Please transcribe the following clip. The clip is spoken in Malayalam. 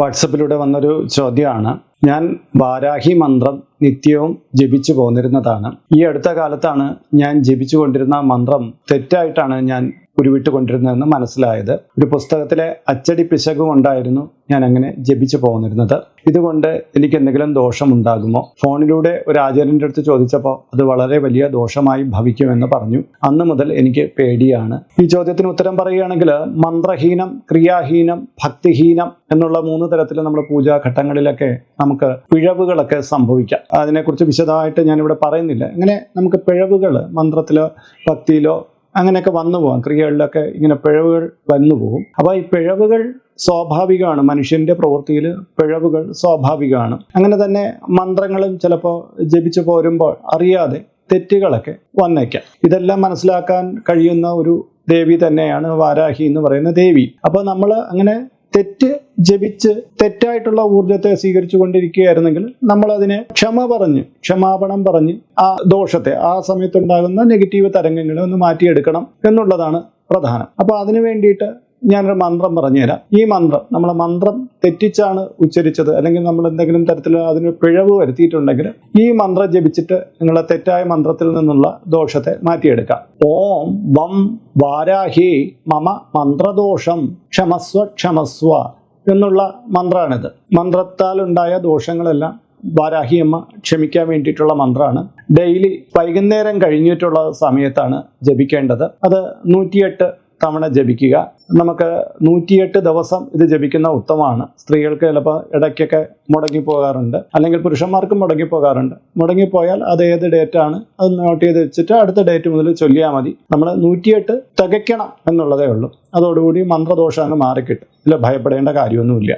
വാട്സപ്പിലൂടെ വന്നൊരു ചോദ്യമാണ്. ഞാൻ വാരാഹി മന്ത്രം നിത്യവും ജപിച്ചു പോന്നിരുന്നതാണ്. ഈ അടുത്ത കാലത്താണ് ഞാൻ ജപിച്ചു കൊണ്ടിരുന്ന മന്ത്രം തെറ്റായിട്ടാണ് ഞാൻ ഉരുവിട്ട് കൊണ്ടിരുന്നതെന്ന് മനസ്സിലായത്. ഒരു പുസ്തകത്തിലെ അച്ചടി പിശക് കൊണ്ടായിരുന്നു ഞാൻ അങ്ങനെ ജപിച്ചു പോന്നിരുന്നത്. ഇതുകൊണ്ട് എനിക്ക് എന്തെങ്കിലും ദോഷമുണ്ടാകുമോ? ഫോണിലൂടെ ഒരു ആചാര്യൻ്റെ അടുത്ത് ചോദിച്ചപ്പോൾ അത് വളരെ വലിയ ദോഷമായി ഭവിക്കുമെന്ന് പറഞ്ഞു. അന്ന് മുതൽ എനിക്ക് പേടിയാണ്. ഈ ചോദ്യത്തിന് ഉത്തരം പറയുകയാണെങ്കിൽ മന്ത്രഹീനം, ക്രിയാഹീനം, ഭക്തിഹീനം എന്നുള്ള 3 തരത്തിൽ നമ്മൾ പൂജാഘട്ടങ്ങളിലൊക്കെ നമുക്ക് പിഴവുകളൊക്കെ സംഭവിക്കാം. അതിനെക്കുറിച്ച് വിശദമായിട്ട് ഞാനിവിടെ പറയുന്നില്ല. ഇങ്ങനെ നമുക്ക് പിഴവുകൾ മന്ത്രത്തിലോ ഭക്തിയിലോ അങ്ങനെയൊക്കെ വന്നു പോകാം. ക്രിയകളിലൊക്കെ ഇങ്ങനെ പിഴവുകൾ വന്നു പോകും. അപ്പോൾ ഈ പിഴവുകൾ സ്വാഭാവികമാണ്. മനുഷ്യന്റെ പ്രവൃത്തിയിൽ പിഴവുകൾ സ്വാഭാവികമാണ്. അങ്ങനെ തന്നെ മന്ത്രങ്ങളും ചിലപ്പോൾ ജപിച്ചു പോരുമ്പോൾ അറിയാതെ തെറ്റുകളൊക്കെ വന്നേക്കാം. ഇതെല്ലാം മനസ്സിലാക്കാൻ കഴിയുന്ന ഒരു ദേവി തന്നെയാണ് വാരാഹി എന്ന് പറയുന്ന ദേവി. അപ്പോൾ നമ്മൾ അങ്ങനെ തെറ്റ് ജപിച്ച് തെറ്റായിട്ടുള്ള ഊർജത്തെ സ്വീകരിച്ചു കൊണ്ടിരിക്കുകയായിരുന്നെങ്കിൽ നമ്മൾ അതിനെ ക്ഷമാപണം പറഞ്ഞ് ആ ദോഷത്തെ, ആ സമയത്തുണ്ടാകുന്ന നെഗറ്റീവ് തരംഗങ്ങളെ ഒന്ന് മാറ്റിയെടുക്കണം എന്നുള്ളതാണ് പ്രധാനം. അപ്പോൾ അതിനു വേണ്ടിയിട്ട് ഞാനൊരു മന്ത്രം പറഞ്ഞുതരാം. ഈ മന്ത്രം മന്ത്രം തെറ്റിച്ചാണ് ഉച്ചരിച്ചത്, അല്ലെങ്കിൽ നമ്മൾ എന്തെങ്കിലും തരത്തിൽ അതിന് പിഴവ് വരുത്തിയിട്ടുണ്ടെങ്കിൽ ഈ മന്ത്രം ജപിച്ചിട്ട് നിങ്ങളുടെ തെറ്റായ മന്ത്രത്തിൽ നിന്നുള്ള ദോഷത്തെ മാറ്റിയെടുക്കാം. ഓം വം വാരാഹി മമ മന്ത്രദോഷം ക്ഷമസ്വ എന്നുള്ള മന്ത്രമാണിത്. മന്ത്രത്താൽ ഉണ്ടായ ദോഷങ്ങളെല്ലാം വാരാഹി അമ്മ ക്ഷമിക്കാൻ വേണ്ടിയിട്ടുള്ള മന്ത്രമാണ്. ഡെയിലി വൈകുന്നേരം കഴിഞ്ഞിട്ടുള്ള സമയത്താണ് ജപിക്കേണ്ടത്. അത് 108 തവണ ജപിക്കുക. നമുക്ക് 108 ദിവസം ഇത് ജപിക്കുന്ന ഉത്തമമാണ്. സ്ത്രീകൾക്ക് ചിലപ്പോൾ ഇടയ്ക്കൊക്കെ മുടങ്ങിപ്പോകാറുണ്ട്, അല്ലെങ്കിൽ പുരുഷന്മാർക്കും മുടങ്ങിപ്പോകാറുണ്ട്. മുടങ്ങിപ്പോയാൽ അത് ഏത് ഡേറ്റാണ് അത് നോട്ട് ചെയ്ത് വെച്ചിട്ട് അടുത്ത ഡേറ്റ് മുതൽ ചൊല്ലിയാൽ മതി. നമ്മൾ 108 തികയ്ക്കണം എന്നുള്ളതേ ഉള്ളൂ. അതോടുകൂടി മന്ത്രദോഷം അങ്ങ് മാറിക്കിട്ടും. ഇതിൽ ഭയപ്പെടേണ്ട കാര്യമൊന്നുമില്ല.